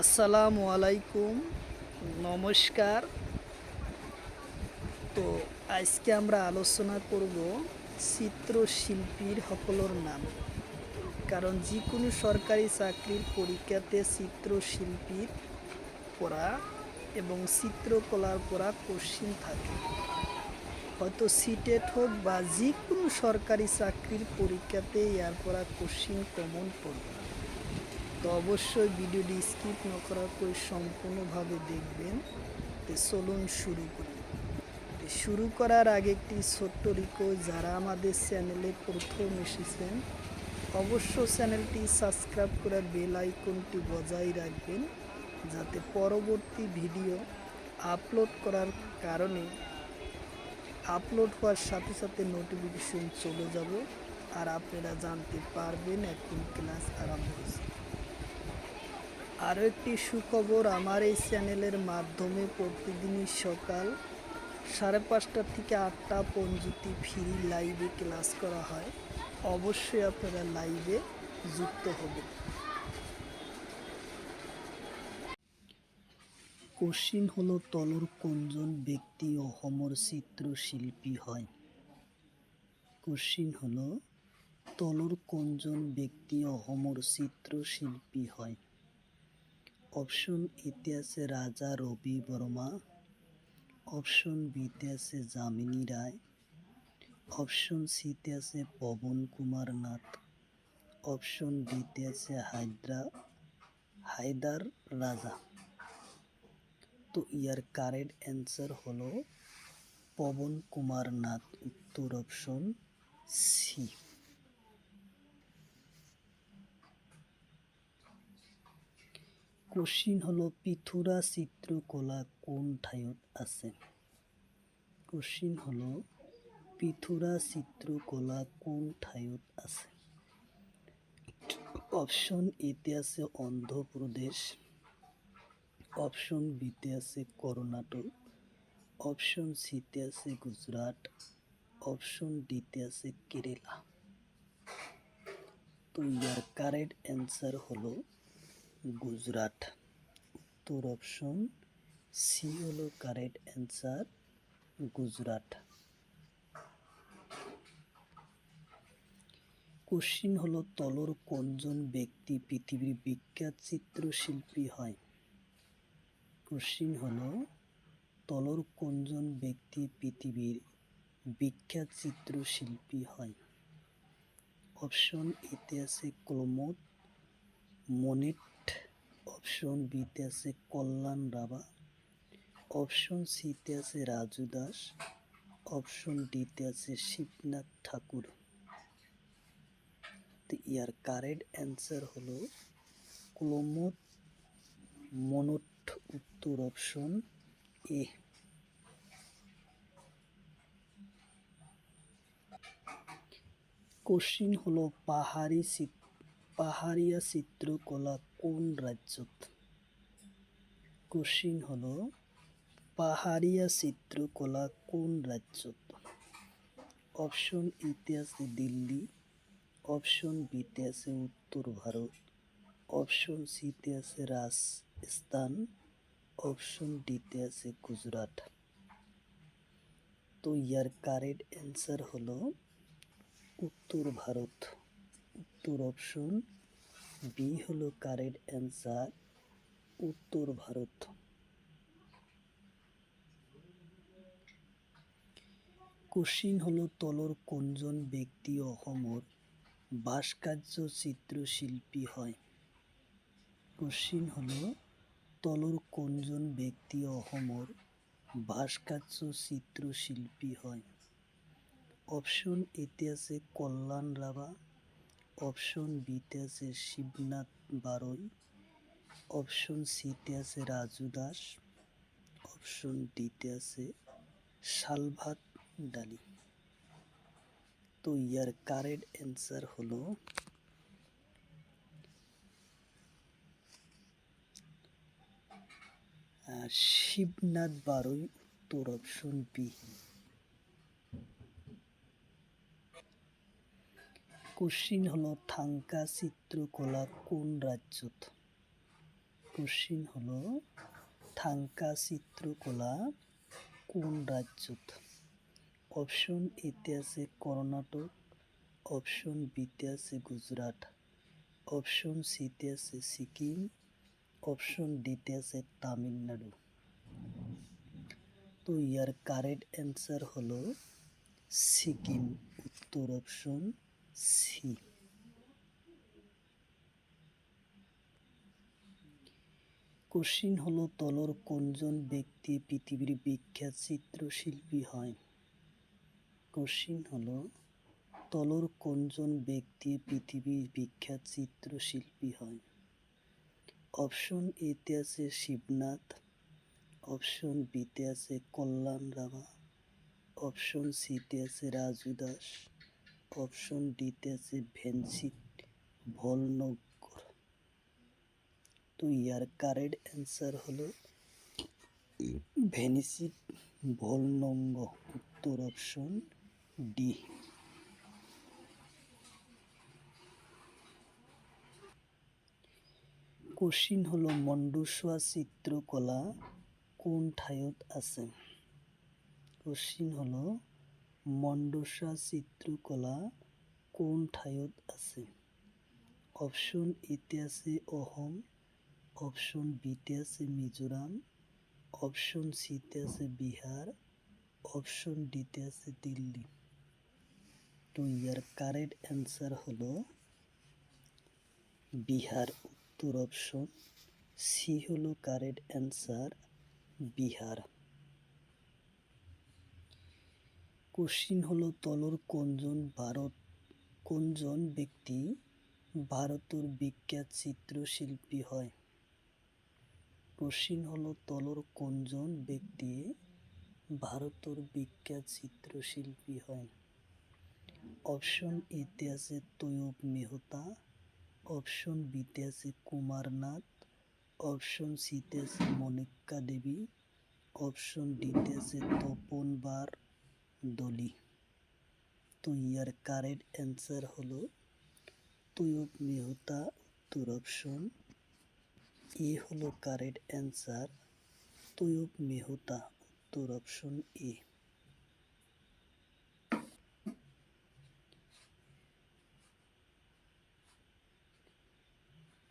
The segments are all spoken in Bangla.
আসসালামু আলাইকুম, নমস্কার। তো আজকে আমরা আলোচনা করব চিত্রশিল্পীর সকলের নাম। কারণ যে কোনো সরকারি চাকরির পরীক্ষাতে চিত্রশিল্পীর পড়া এবং চিত্রকলার পড়া কোশ্চিন থাকে। হয়তো সিটেট হোক বা যে কোনো সরকারি চাকরির পরীক্ষাতে ইয়ার পড়া কোশ্চিন কমন পড়বে। তো অবশ্যই ভিডিওটি স্কিপ না করার করে সম্পূর্ণভাবে দেখবেন। তো চলুন শুরু করি। শুরু করার আগে একটি ছোট্ট রিকোয়েস্ট, যারা আমাদের চ্যানেলে প্রথম এসেছেন অবশ্য চ্যানেলটি সাবস্ক্রাইব করে বেল আইকনটি বজায় রাখবেন, যাতে পরবর্তী ভিডিও আপলোড করার কারণে আপলোড হওয়ার সাথে সাথে নোটিফিকেশন চলে যাব আর আপনারা জানতে পারবেন এখন ক্লাস আরম্ভ হয়েছে। আরও একটি সুখবর, আমার এই চ্যানেলের মাধ্যমে প্রতিদিনই সকাল 5:30 থেকে 8টা পর্যন্ত ফ্রি লাইভে ক্লাস করা হয়। অবশ্যই আপনারা লাইভে যুক্ত হবেন। কোশ্চিন হলো তলর কোনজন ব্যক্তি অসমর চিত্রশিল্পী হয়? কোশ্চিন হলো তলর কোনজন ব্যক্তি অসমর চিত্রশিল্পী হয়? অপশন এতে আছে রাজা রবি বর্মা, অপশন বিতে আছে যামিনী রায়, অপশন সিতে আছে পবন কুমার নাথ, অপশন ডিতে আছে হায়দার রাজা। তো ইয়ার কারেক্ট অ্যান্সার হলো পবন কুমার নাথ, উত্তর অপশন সি। কোশ্চিন হলো পিথুরা চিত্রকলা কোন ঠাইত আছে? কোশ্চিন হলো পিথুরা চিত্রকলা কোন ঠাইত আছে? অপশন এতে আছে অন্ধ্রপ্রদেশ, অপশন বিতে আছে কর্ণাটক, অপশন সিতে আছে গুজরাট, অপশন ডিতে আছে কেরালা। তো ইয়ার কারেক্ট অ্যান্সার হলো গুজরাট, উত্তর অপশন সি হলো কারেক্ট অ্যান্সার, গুজরাট। কোশ্চিন হলো তলর কোনজন ব্যক্তি পৃথিবীর বিখ্যাত চিত্রশিল্পী হয়? কোশ্চিন হলো তলর কোনজন ব্যক্তি পৃথিবীর বিখ্যাত চিত্রশিল্পী হয়? অপশন এতে আছে ক্লোমোদ মনেট, অপশন বিতে আছে কল্যাণ রাভা, অপশন সিতে আছে রাজু দাস, অপশন ডিতে আছে শিবনাথ ঠাকুর। তো ইয়ার কারেক্ট অ্যান্সার হলো ক্লোমোদ মনোট, উত্তর অপশন এ। কোশ্চিন হলো পাহাড়িয়া চিত্রকলা কোন রাজ্যত? কোশ্চিন হলো পাহাড়িয়া চিত্রকলা কোন রাজ্যত? অপশন এতে আছে দিল্লি, অপশন বিতে আছে উত্তর ভারত, অপশন সিতে আছে রাজস্থান, অপশন ডিতে আছে গুজরাট। তো ইয়ার কারেক্ট অ্যান্সার হলো উত্তর ভারত, উত্তর অপশন বি হলো কারেক্ট অ্যান্সার, উত্তর ভারত। কোশ্চিন হলো তলর কোনজন ব্যক্তি অসমর ভাস্কর্য চিত্রশিল্পী হয়? কোশ্চিন হলো তলর কোনজন ব্যক্তি অসমর ভাস্কর্য চিত্রশিল্পী হয়? অপশন এতে আছে কল্যাণ রাভা, অপশন বিতে আছে শিবনাথ বারৈ, অপশন সিতে আছে রাজু দাস, অপশন ডিতে আছে সালভাত ডালি। তো ইয়ার কারেক্ট অ্যান্সার হলো শিবনাথ বারৈ, উত্তর অপশন বি। কোশ্চিন হলো থাঙ্কা চিত্রকলা কোন রাজ্যত? কোশ্চিন হলো থাঙ্কা চিত্রকলা কোন রাজ্যত? অপশন এতে আছে কর্ণাটক, অপশন বিতে আছে গুজরাট, অপশন সিতে আছে সিকিম, অপশন ডিতে আছে তামিলনাড়ু। তো ইয়ার কারেক্ট অ্যান্সার হলো সিকিম, উত্তর অপশন সি। কোশ্চিন হলো তলর কোনজন ব্যক্তি পৃথিবীর বিখ্যাত চিত্রশিল্পী হয়? কোশ্চিন হলো তলর কোনজন ব্যক্তি পৃথিবীর বিখ্যাত চিত্রশিল্পী হয়? অপশন এতে আছে শিবনাথ, অপশন বিতে আছে কল্যাণ রামা, অপশন সিতে আছে রাজু দাস, অপশন ডিতে আছে ভেনসিট ভলনগর। তো ইয়ার কারেক্ট অ্যান্সার হলো ভেনিসিট ভলনঙ্গ, উত্তর অপশন ডি। কোশ্চিন হলো মণ্ডসোয়া চিত্রকলা কোন ঠাইত আছে? কোশ্চিন হলো মণ্ডসা চিত্রকলা কোন ঠাইত আছে? অপশন এতে আছে অসম, অপশন বিতে আছে মিজোরাম, অপশন সিতে আছে বিহার, অপশন ডিতে আছে দিল্লি। তো ইয়ার কারেক্ট অ্যান্সার হলো বিহার, উত্তর অপশন সি হলো কারেক্ট অ্যান্সার, বিহার। কোশ্চিন হলো তলর কোনজন ব্যক্তি ভারতের বিখ্যাত চিত্রশিল্পী হয়? কোশ্চিন হলো তলর কোনজন ব্যক্তি ভারতের বিখ্যাত চিত্রশিল্পী হয়? অপশন এতে আছে তৈয়ব মেহতা, অপশন বিতে আছে কুমারনাথ, অপশন সিতে আছে মনিকা দেবী, অপশন ডিতে আছে তপন বার দলি। তো ইয়ার কারেক্ট অ্যান্সার হলো তৈয়ব মেহতা, উত্তর অপশন এ হলো কারেক্ট অ্যান্সার, তৈয়ব মেহতা, উত্তর অপশন এ।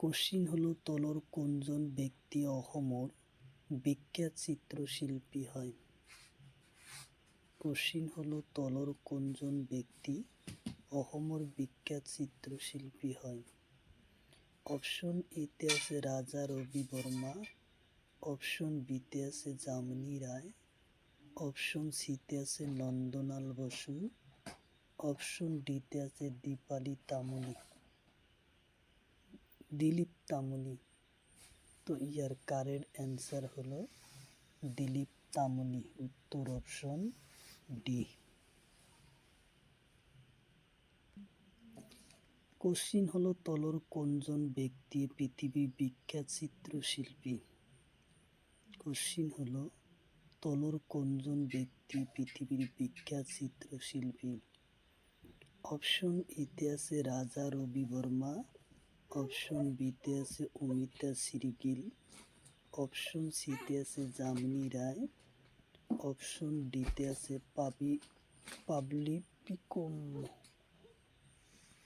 কোশ্চিন হলো তলর কোনজন ব্যক্তি অসমৰ বিখ্যাত চিত্রশিল্পী হয়? কোশ্চিন হলো তলর কোনজন ব্যক্তি অসমৰ বিখ্যাত চিত্রশিল্পী হয়? অপশন এতে আছে রাজা রবি বর্মা, অপশন বিতে আছে যামিনী রায়, অপশন সিতে আছে নন্দলাল বসু, অপশন ডিতে আছে দিলীপ তামুলি। তো ইয়ার কারেক্ট অ্যান্সার হলো দিলীপ তামুলি, উত্তর অপশন ডি। কোশ্চিন হলো তলর কোনজন ব্যক্তি পৃথিবীর বিখ্যাত চিত্রশিল্পী? কোশ্চিন হলো তলর কোনজন ব্যক্তি পৃথিবীর বিখ্যাত চিত্রশিল্পী? অপশন এতে আছে রাজা রবি বর্মা, অপশন বিতে আছে অমিতা সিরিগিল, অপশন সিতে আছে যামিনী রায়, অপশন ডিতে আছে পাবলি পিকোমো।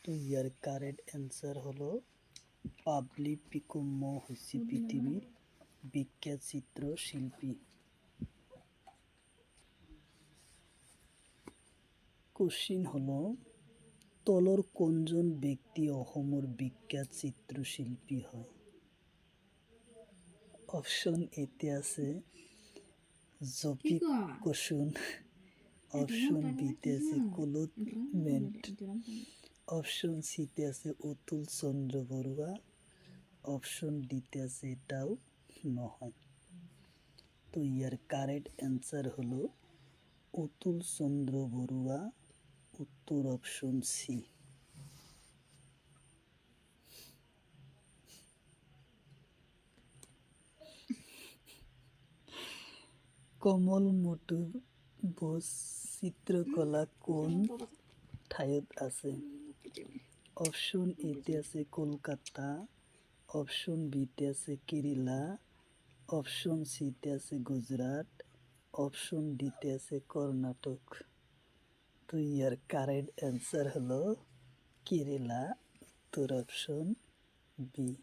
তো ইয়ার কারেক্ট অ্যান্সার হলো পাবলি পিকোমো হচ্ছে পৃথিবীর বিখ্যাত চিত্রশিল্পী। কোশ্চিন হলো তলর কোনজন ব্যক্তি অসমৰ বিখ্যাত চিত্রশিল্পী হয়? অপশন এতে আছে জপি কুসুম, অপশন বিতে আছে কুলুত মেন্ট, অপশন সিতে আছে অতুল চন্দ্র বৰুৱা, অপশন ডিতে আছে এটাও নহয়। তো ইয়ার কারেক্ট অ্যান্সার হলো অতুল চন্দ্র বৰুৱা, উত্তর অপশন সি। কমল মুটুৰ বোস চিত্রকলা কোন ঠাইত আছে? অপশন এতে আছে কলকাতা, অপশন বিতে আছে কেরালা, অপশন সিতে আছে গুজরাট, অপশন ডিতে আছে কর্ণাটক। তো ইয়ার কারেক্ট অ্যান্সার হলো কেরালা, উত্তর অপশন বি।